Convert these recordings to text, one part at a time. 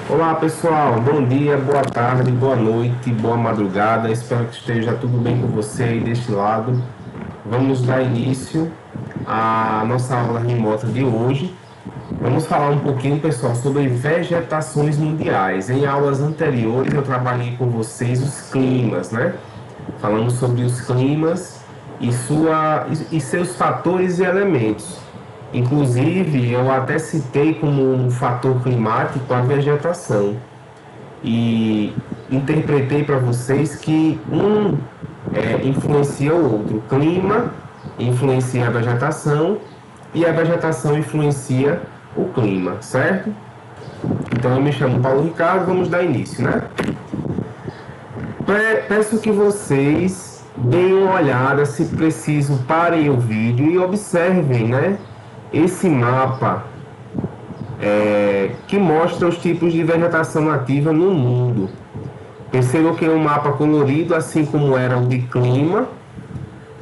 Olá pessoal, bom dia, boa tarde, boa noite, boa madrugada. Espero que esteja tudo bem com você aí deste lado. Vamos dar início à nossa aula remota de hoje. Vamos falar um pouquinho, pessoal, sobre vegetações mundiais. Em aulas anteriores eu trabalhei com vocês os climas, né? Falamos sobre os climas e seus fatores e elementos. Inclusive, eu até citei como um fator climático a vegetação e interpretei para vocês que influencia o outro. O clima influencia a vegetação e a vegetação influencia o clima, certo? Então eu me chamo Paulo Ricardo, vamos dar início, né? Peço que vocês deem uma olhada, se preciso, parem o vídeo e observem, né? Esse mapa que mostra os tipos de vegetação nativa no mundo. Percebam que é um mapa colorido, assim como era o de clima,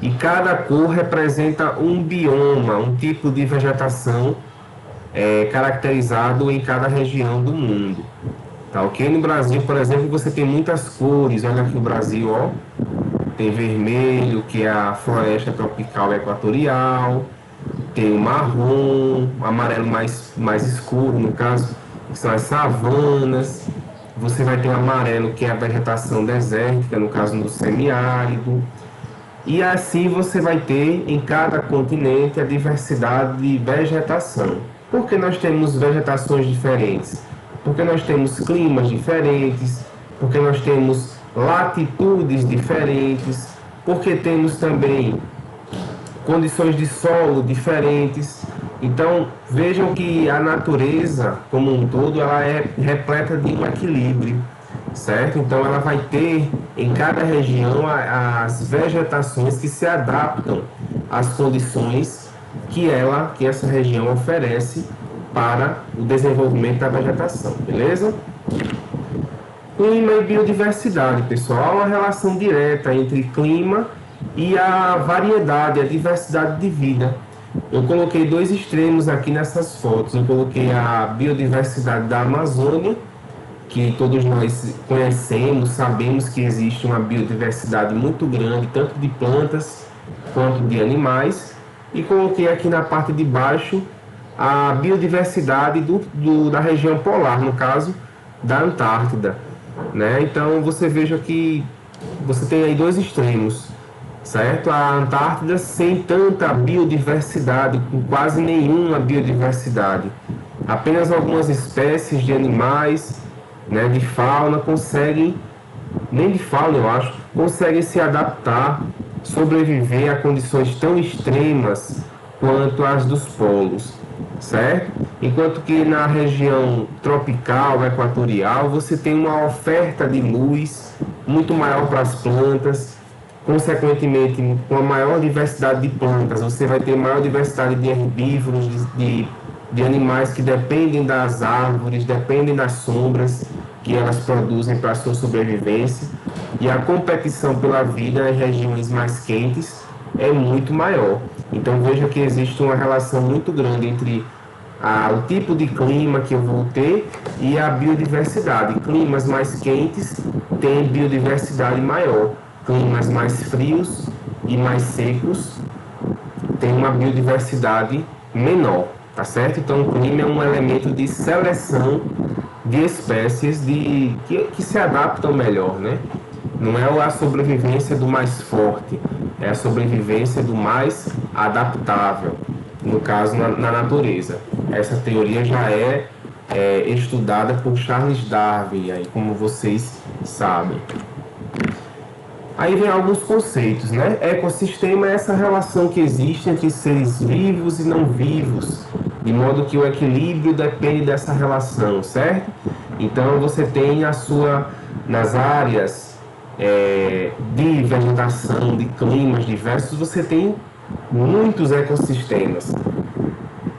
e cada cor representa um bioma, um tipo de vegetação caracterizado em cada região do mundo. Tá ok? No Brasil, por exemplo, você tem muitas cores. Olha aqui o Brasil, ó. Tem vermelho, que é a floresta tropical equatorial. Tem o marrom, o amarelo mais escuro, no caso, que são as savanas. Você vai ter o amarelo, que é a vegetação desértica, no caso do semiárido. E assim você vai ter em cada continente a diversidade de vegetação. Por que nós temos vegetações diferentes? Porque nós temos climas diferentes, porque nós temos latitudes diferentes, porque temos também condições de solo diferentes. Então, vejam que a natureza, como um todo, ela é repleta de um equilíbrio, certo? Então, ela vai ter em cada região as vegetações que se adaptam às condições que essa região oferece para o desenvolvimento da vegetação, beleza? Clima e biodiversidade, pessoal, há uma relação direta entre clima e a variedade, a diversidade de vida. Eu coloquei dois extremos aqui nessas fotos. Eu coloquei a biodiversidade da Amazônia, que todos nós conhecemos, sabemos que existe uma biodiversidade muito grande, tanto de plantas quanto de animais. E coloquei aqui na parte de baixo a biodiversidade da região polar, no caso da Antártida, né? Então você veja que você tem aí dois extremos, certo? A Antártida sem tanta biodiversidade, com quase nenhuma biodiversidade. Apenas algumas espécies de animais, né, de fauna conseguem, nem de fauna eu acho, conseguem se adaptar, sobreviver a condições tão extremas quanto as dos polos, certo? Enquanto que na região tropical, equatorial, você tem uma oferta de luz muito maior para as plantas. Consequentemente, com a maior diversidade de plantas, você vai ter maior diversidade de herbívoros, de animais que dependem das árvores, dependem das sombras que elas produzem para a sua sobrevivência. E a competição pela vida em regiões mais quentes é muito maior. Então veja que existe uma relação muito grande entre o tipo de clima que eu vou ter e a biodiversidade. Climas mais quentes têm biodiversidade maior. Climas mais frios e mais secos têm uma biodiversidade menor, tá certo? Então o clima é um elemento de seleção de espécies que se adaptam melhor, né? Não é a sobrevivência do mais forte, é a sobrevivência do mais adaptável, no caso na natureza. Essa teoria já é estudada por Charles Darwin, aí, como vocês sabem. Aí vem alguns conceitos, né? Ecossistema é essa relação que existe entre seres vivos e não vivos, de modo que o equilíbrio depende dessa relação, certo? Então você tem nas áreas de vegetação, de climas diversos, você tem muitos ecossistemas.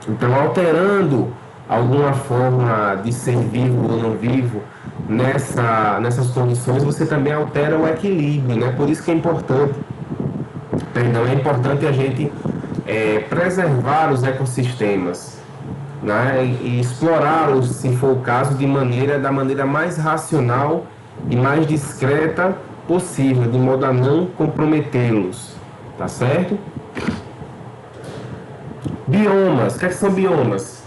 Então, alterando alguma forma de ser vivo ou não vivo nessas condições, você também altera o equilíbrio, né? Por isso que é importante, a gente preservar os ecossistemas, né, e explorá-los, se for o caso, da maneira mais racional e mais discreta possível, de modo a não comprometê-los, tá certo? Biomas, o que são biomas?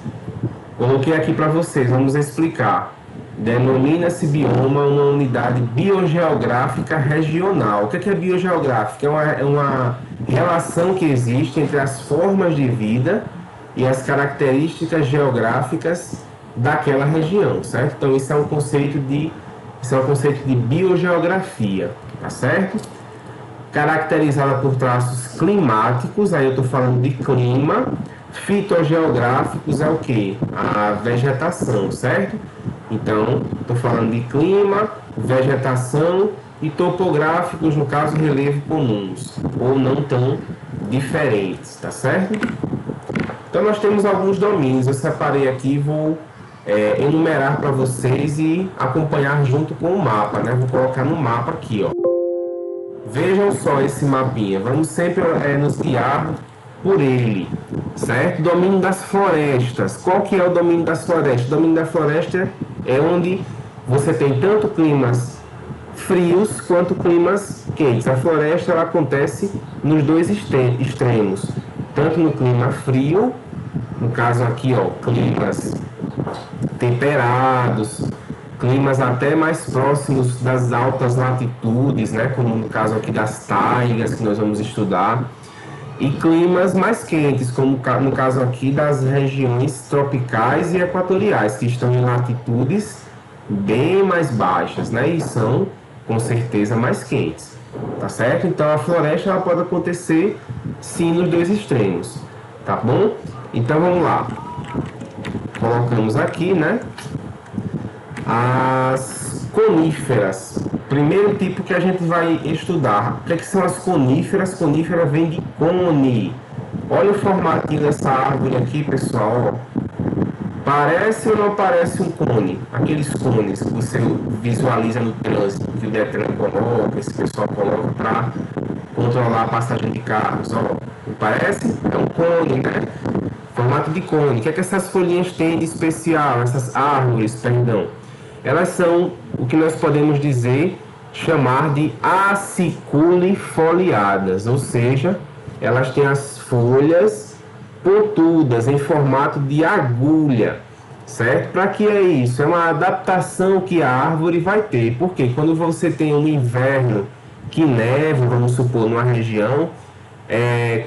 Coloquei aqui para vocês, vamos explicar. Denomina-se bioma uma unidade biogeográfica regional. O que é biogeográfica? É uma relação que existe entre as formas de vida e as características geográficas daquela região, certo? Então isso é um conceito de biogeografia, tá certo? Caracterizada por traços climáticos, aí eu estou falando de clima. Fitogeográficos é o que? A vegetação, certo? Então, estou falando de clima, vegetação e topográficos, no caso, relevo comuns, ou não tão diferentes, tá certo? Então, nós temos alguns domínios, eu separei aqui e vou enumerar para vocês e acompanhar junto com o mapa, né? Vou colocar no mapa aqui, ó. Vejam só esse mapinha, vamos sempre nos guiar por ele, certo? Domínio das florestas. Qual que é o domínio das florestas? O domínio da floresta é onde você tem tanto climas frios quanto climas quentes. A floresta ela acontece nos dois extremos, tanto no clima frio, no caso aqui, ó, climas temperados, climas até mais próximos das altas latitudes, né? Como no caso aqui das taigas que nós vamos estudar. E climas mais quentes, como no caso aqui das regiões tropicais e equatoriais, que estão em latitudes bem mais baixas, né? E são, com certeza, mais quentes, tá certo? Então, a floresta ela pode acontecer, sim, nos dois extremos, tá bom? Então, vamos lá. Colocamos aqui, né? As coníferas. Primeiro tipo que a gente vai estudar. O que são as coníferas? Conífera vem de cone. Olha o formatinho dessa árvore aqui, pessoal. Parece ou não parece um cone? Aqueles cones que você visualiza no trânsito, que o Detran coloca, esse pessoal coloca para controlar a passagem de carros. Ó. Não parece? É um cone, né? Formato de cone. O que essas folhinhas têm de especial? Essas árvores, perdão. Elas são o que nós podemos chamar de aciculifoliadas, ou seja, elas têm as folhas pontudas em formato de agulha, certo? Para que é isso? É uma adaptação que a árvore vai ter, porque quando você tem um inverno que neva, vamos supor, numa região,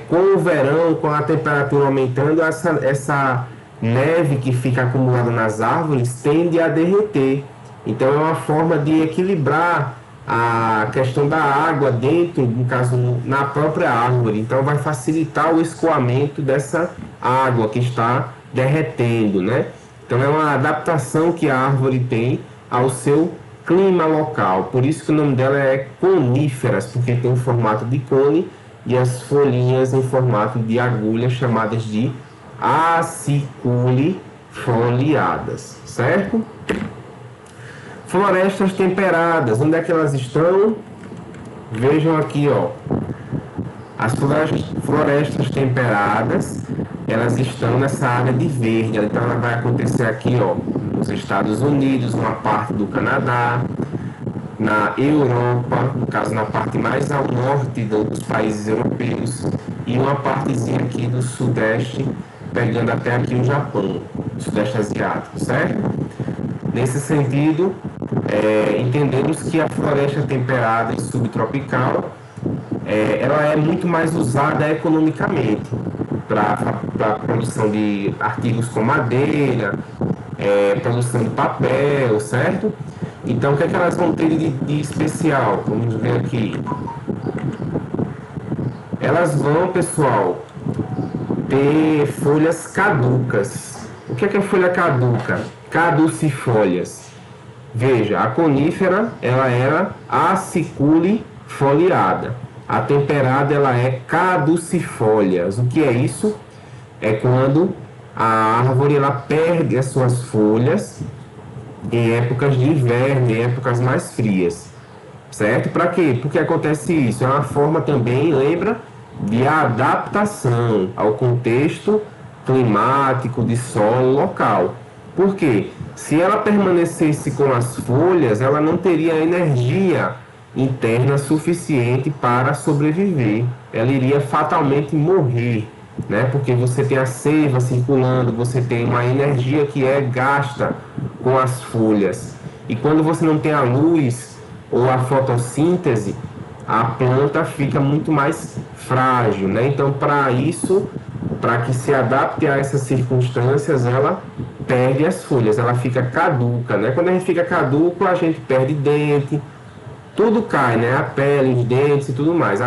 com o verão, com a temperatura aumentando, essa neve que fica acumulada nas árvores tende a derreter. Então é uma forma de equilibrar a questão da água dentro, no caso, na própria árvore. Então vai facilitar o escoamento dessa água que está derretendo, né? Então é uma adaptação que a árvore tem ao seu clima local. Por isso que o nome dela é coníferas, porque tem o formato de cone e as folhinhas em formato de agulha, chamadas de aciculifoliadas, certo? Florestas temperadas, onde é que elas estão? Vejam aqui, ó. As florestas temperadas, elas estão nessa área de verde. Então ela vai acontecer aqui, ó, nos Estados Unidos, uma parte do Canadá, na Europa, no caso na parte mais ao norte dos países europeus, e uma partezinha aqui do sudeste, pegando até aqui o Japão, sudeste asiático, certo? Nesse sentido, entendemos que a floresta temperada e subtropical ela é muito mais usada economicamente para a produção de artigos como madeira, produção de papel, certo? Então, o que elas vão ter de especial? Vamos ver aqui. Elas vão, pessoal, ter folhas caducas. O que é folha caduca? Caducifólias. Veja, a conífera ela era aciculifoliada. A temperada ela é caducifólias. O que é isso? É quando a árvore ela perde as suas folhas em épocas de inverno, em épocas mais frias. Certo? Para quê? Porque acontece isso. É uma forma também, lembra, de adaptação ao contexto climático, de solo local. Por quê? Se ela permanecesse com as folhas, ela não teria energia interna suficiente para sobreviver. Ela iria fatalmente morrer, né? Porque você tem a seiva circulando, você tem uma energia que é gasta com as folhas. E quando você não tem a luz ou a fotossíntese, a planta fica muito mais frágil, né? Então, para isso, para que se adapte a essas circunstâncias, ela perde as folhas, ela fica caduca, né? Quando a gente fica caduco, a gente perde dente, tudo cai, né? A pele, os dentes e tudo mais,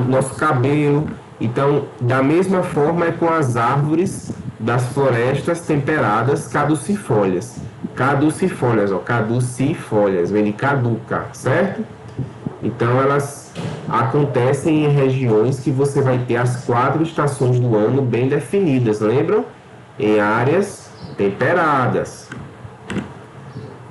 nosso cabelo. Então, da mesma forma é com as árvores das florestas temperadas caducifólias. Caducifólias, ó, caducifólias, vem de caduca, certo? Então, elas acontecem em regiões que você vai ter as 4 estações do ano bem definidas, lembram? Em áreas temperadas.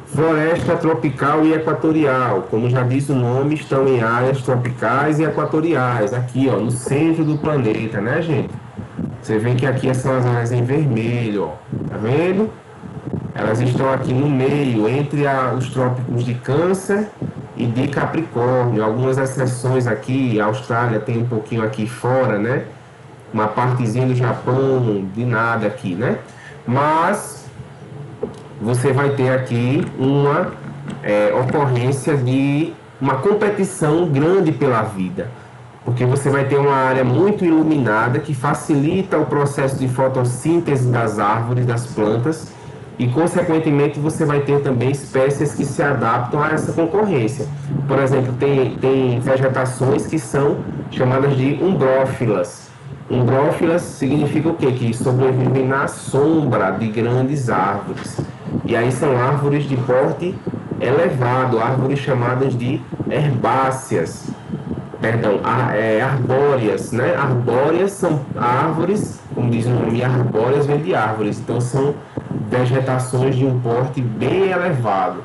Floresta tropical e equatorial, como já diz o nome, estão em áreas tropicais e equatoriais, aqui ó, no centro do planeta, né, gente? Você vê que aqui são as áreas em vermelho, ó, tá vendo? Elas estão aqui no meio, entre os trópicos de Câncer e de Capricórnio. Algumas exceções aqui, a Austrália tem um pouquinho aqui fora, né? Uma partezinha do Japão, de nada aqui, né? Mas você vai ter aqui uma ocorrência de uma competição grande pela vida, porque você vai ter uma área muito iluminada que facilita o processo de fotossíntese das árvores, das plantas, e consequentemente você vai ter também espécies que se adaptam a essa concorrência. Por exemplo, tem vegetações que são chamadas de umbrófilas. Umbrófilas significa o quê? Que sobrevivem na sombra de grandes árvores. E aí são árvores de porte elevado, árvores chamadas de herbáceas, arbóreas, né? Arbóreas são árvores, como diz o nome, arbóreas vem de árvores, então são vegetações de um porte bem elevado,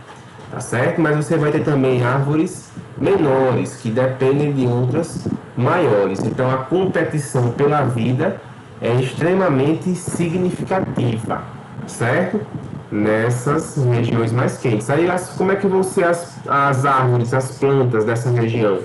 tá certo? Mas você vai ter também árvores menores, que dependem de outras maiores. Então a competição pela vida é extremamente significativa, certo? Nessas regiões mais quentes. Aí como é que vão ser as árvores, as plantas dessa região?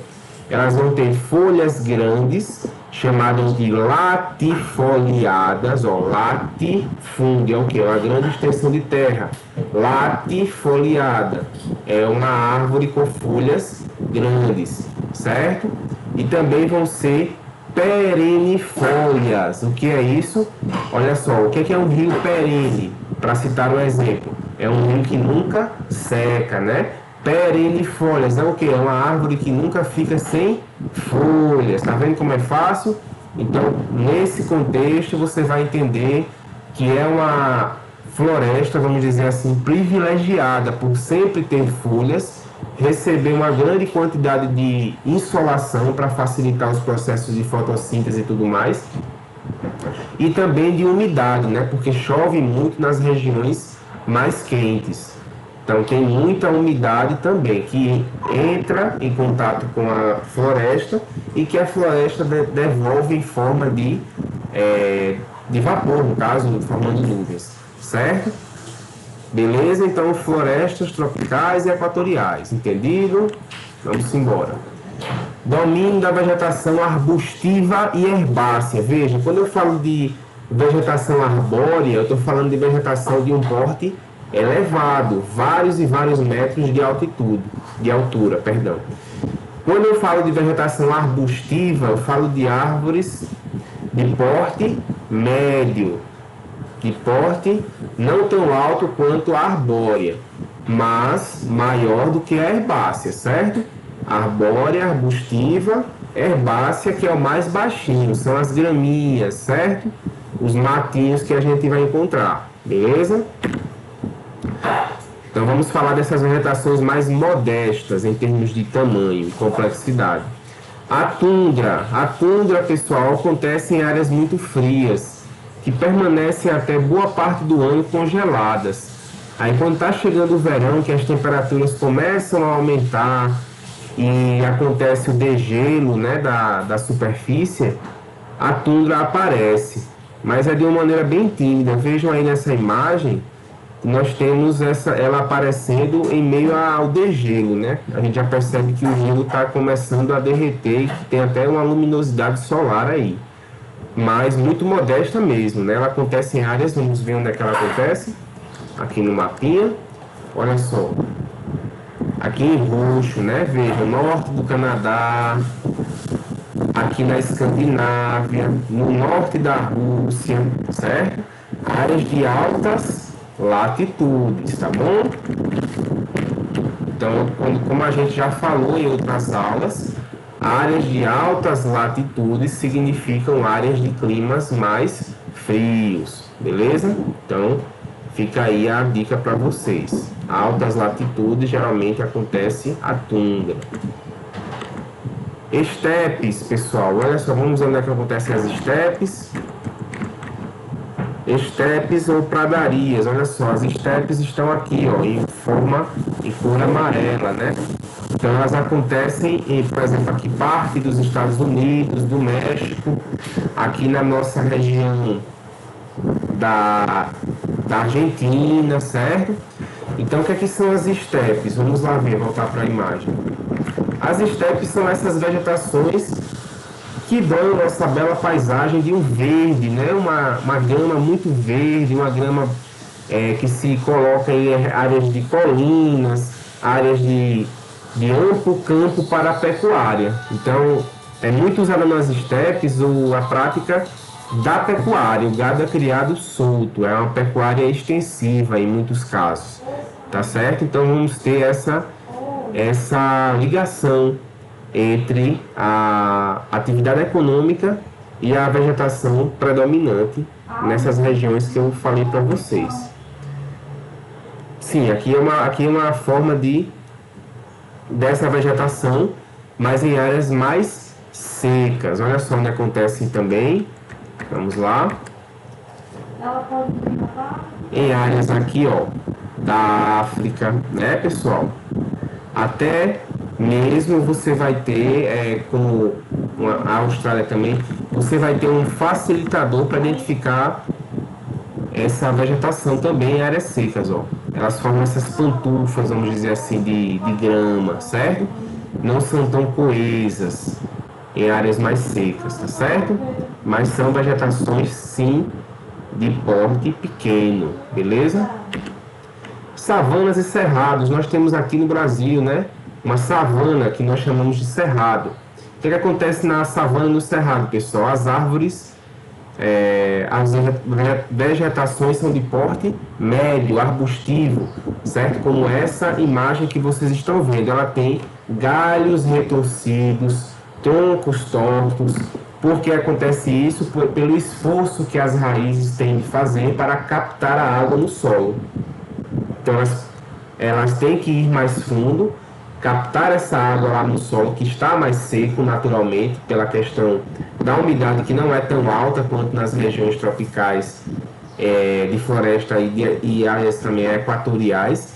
Elas vão ter folhas grandes, chamadas de latifoliadas, ó, latifúndio, é o que? É uma grande extensão de terra. Latifoliada é uma árvore com folhas grandes, certo? E também vão ser perenifolhas. O que é isso? Olha só, o que é um rio perene? Para citar um exemplo, é um rio que nunca seca, né? Perenifolhas é o que? É uma árvore que nunca fica sem folhas. Tá vendo como é fácil? Então, nesse contexto, você vai entender que é uma floresta, vamos dizer assim, privilegiada por sempre ter folhas, receber uma grande quantidade de insolação para facilitar os processos de fotossíntese e tudo mais, e também de umidade, né? Porque chove muito nas regiões mais quentes. Então tem muita umidade também que entra em contato com a floresta e que a floresta devolve em forma de vapor, no caso, formando nuvens, certo? Beleza? Então florestas tropicais e equatoriais, entendido? Vamos embora. Domínio da vegetação arbustiva e herbácea. Veja, quando eu falo de vegetação arbórea, eu estou falando de vegetação de um porte elevado, vários e vários metros de altura, perdão. Quando eu falo de vegetação arbustiva, eu falo de árvores de porte médio, de porte não tão alto quanto a arbórea, mas maior do que a herbácea, certo? Arbórea, arbustiva, herbácea, que é o mais baixinho, são as graminhas, certo? Os matinhos que a gente vai encontrar, beleza? Então vamos falar dessas vegetações mais modestas em termos de tamanho e complexidade. A tundra, pessoal, acontece em áreas muito frias, que permanecem até boa parte do ano congeladas. Aí quando está chegando o verão, que as temperaturas começam a aumentar e acontece o degelo, né, da superfície, a tundra aparece. mas é de uma maneira bem tímida. Vejam aí nessa imagem, nós temos ela aparecendo em meio ao degelo, né? A gente já percebe que o gelo está começando a derreter e que tem até uma luminosidade solar aí, mas muito modesta mesmo, né? Ela acontece em áreas, vamos ver onde é que ela acontece, aqui no mapinha, olha só, aqui em roxo, né? Veja, norte do Canadá, aqui na Escandinávia, no norte da Rússia, certo? Áreas de altas latitudes, tá bom? Então, como a gente já falou em outras aulas, áreas de altas latitudes significam áreas de climas mais frios, beleza? Então, fica aí a dica para vocês. Altas latitudes geralmente acontece a tundra. Estepes, pessoal, olha só, vamos ver onde é que acontecem as estepes. Estepes ou pradarias, olha só, as estepes estão aqui, ó, em cor amarela, né? Então elas acontecem, por exemplo, aqui parte dos Estados Unidos, do México, aqui na nossa região da Argentina, certo? Então o que é que são as estepes? Vamos lá ver, voltar para a imagem. As estepes são essas vegetações que dão nossa bela paisagem de um verde, né? Uma grama muito verde, uma grama que se coloca em áreas de colinas, áreas de amplo campo para a pecuária. Então, é muito usada nas estepes a prática da pecuária. O gado é criado solto, é uma pecuária extensiva em muitos casos, tá certo? Então, vamos ter essa ligação entre a atividade econômica e a vegetação predominante nessas regiões que eu falei para vocês. Sim, aqui é uma forma dessa vegetação, mas em áreas mais secas. Olha só onde acontece também. Vamos lá. Em áreas aqui, ó, da África, né, pessoal? Até mesmo você vai ter, como a Austrália também, você vai ter um facilitador para identificar essa vegetação também em áreas secas, ó. Elas formam essas pantufas, vamos dizer assim, de grama, certo? Não são tão coesas em áreas mais secas, tá certo? Mas são vegetações, sim, de porte pequeno, beleza? Savanas e cerrados, nós temos aqui no Brasil, né? Uma savana que nós chamamos de cerrado. O que acontece na savana e no cerrado, pessoal? As árvores, as vegetações são de porte médio, arbustivo, certo? Como essa imagem que vocês estão vendo. Ela tem galhos retorcidos, troncos tortos. Por que acontece isso? Pelo esforço que as raízes têm de fazer para captar a água no solo. Então elas têm que ir mais fundo, captar essa água lá no solo que está mais seco naturalmente, pela questão da umidade que não é tão alta quanto nas regiões tropicais de floresta e áreas também equatoriais.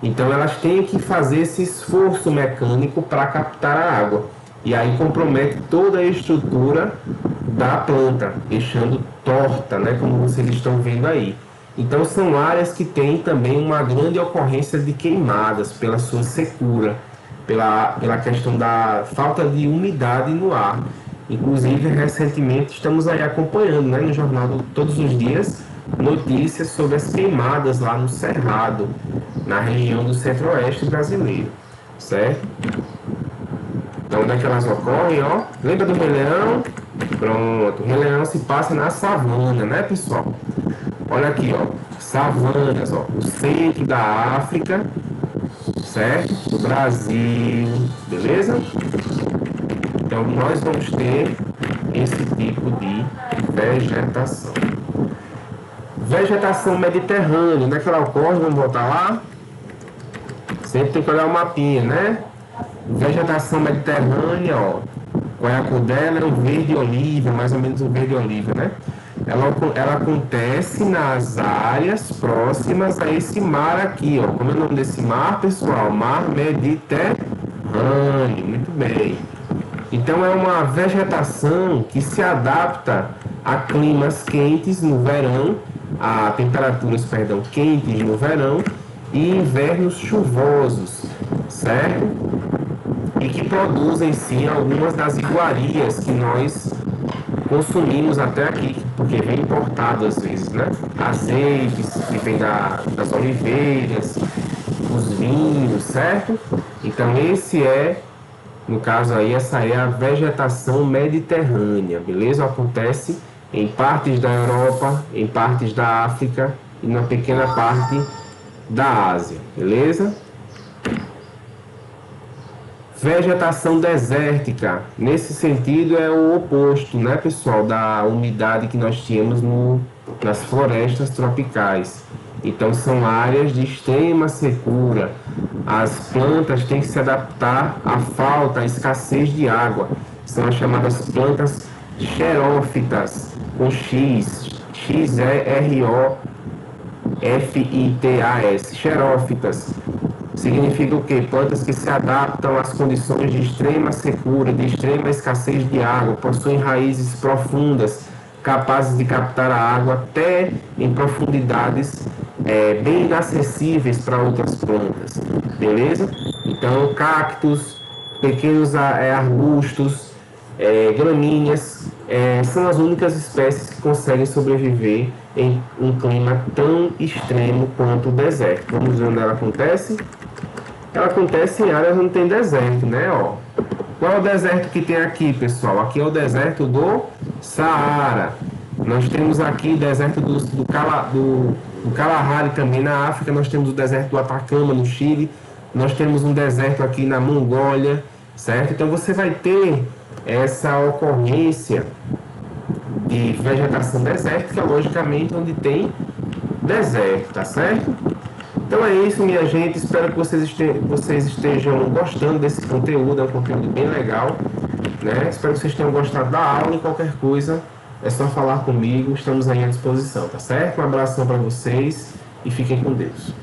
Então elas têm que fazer esse esforço mecânico para captar a água. E aí compromete toda a estrutura da planta, deixando torta, né, como vocês estão vendo aí. Então são áreas que têm também uma grande ocorrência de queimadas pela sua secura, pela questão da falta de umidade no ar. Inclusive, recentemente estamos aí acompanhando, né, no jornal todos os dias, notícias sobre as queimadas lá no Cerrado, na região do centro-oeste brasileiro, certo? Então, onde é que elas ocorrem, ó? Lembra do Rei Leão? Pronto, o Rei Leão se passa na savana, né, pessoal? Olha aqui, ó, savanas, ó, o centro da África, certo? Do Brasil, beleza? Então, nós vamos ter esse tipo de vegetação. Vegetação mediterrânea, onde é que ela ocorre? Vamos voltar lá? Sempre tem que olhar o mapinha, né? Vegetação mediterrânea, ó, qual é a cor dela? É um verde oliva, mais ou menos um verde oliva, né? Ela acontece nas áreas próximas a esse mar aqui, ó. Como é o nome desse mar, pessoal? Mar Mediterrâneo, muito bem. Então é uma vegetação que se adapta a climas quentes no verão, a temperaturas, perdão, quentes no verão e invernos chuvosos, certo? E que produzem sim algumas das iguarias que nós consumimos até aqui, porque vem importado às vezes, né? Azeites que vem das oliveiras, os vinhos, certo? Então no caso aí, essa é a vegetação mediterrânea, beleza? Acontece em partes da Europa, em partes da África e na pequena parte da Ásia, beleza? Vegetação desértica, nesse sentido é o oposto, né, pessoal, da umidade que nós tínhamos nas florestas tropicais. Então são áreas de extrema secura. As plantas têm que se adaptar à falta, à escassez de água. São as chamadas plantas xerófitas, com X, Xerofitas, xerófitas. Significa o quê? Plantas que se adaptam às condições de extrema secura, de extrema escassez de água, possuem raízes profundas, capazes de captar a água até em profundidades bem inacessíveis para outras plantas, beleza? Então, cactos, pequenos arbustos, gramíneas, são as únicas espécies que conseguem sobreviver em um clima tão extremo quanto o deserto. Vamos ver onde ela acontece? Ela acontece em áreas onde não tem deserto, né? Ó. Qual é o deserto que tem aqui, pessoal? Aqui é o deserto do Saara. Nós temos aqui o deserto do Kalahari também na África. Nós temos o deserto do Atacama no Chile. Nós temos um deserto aqui na Mongólia, certo? Então você vai ter essa ocorrência de vegetação desértica, logicamente, onde tem deserto, tá certo? Então é isso, minha gente. Espero que vocês estejam gostando desse conteúdo. É um conteúdo bem legal, né? Espero que vocês tenham gostado da aula e qualquer coisa é só falar comigo. Estamos aí à disposição, tá certo? Um abração para vocês e fiquem com Deus.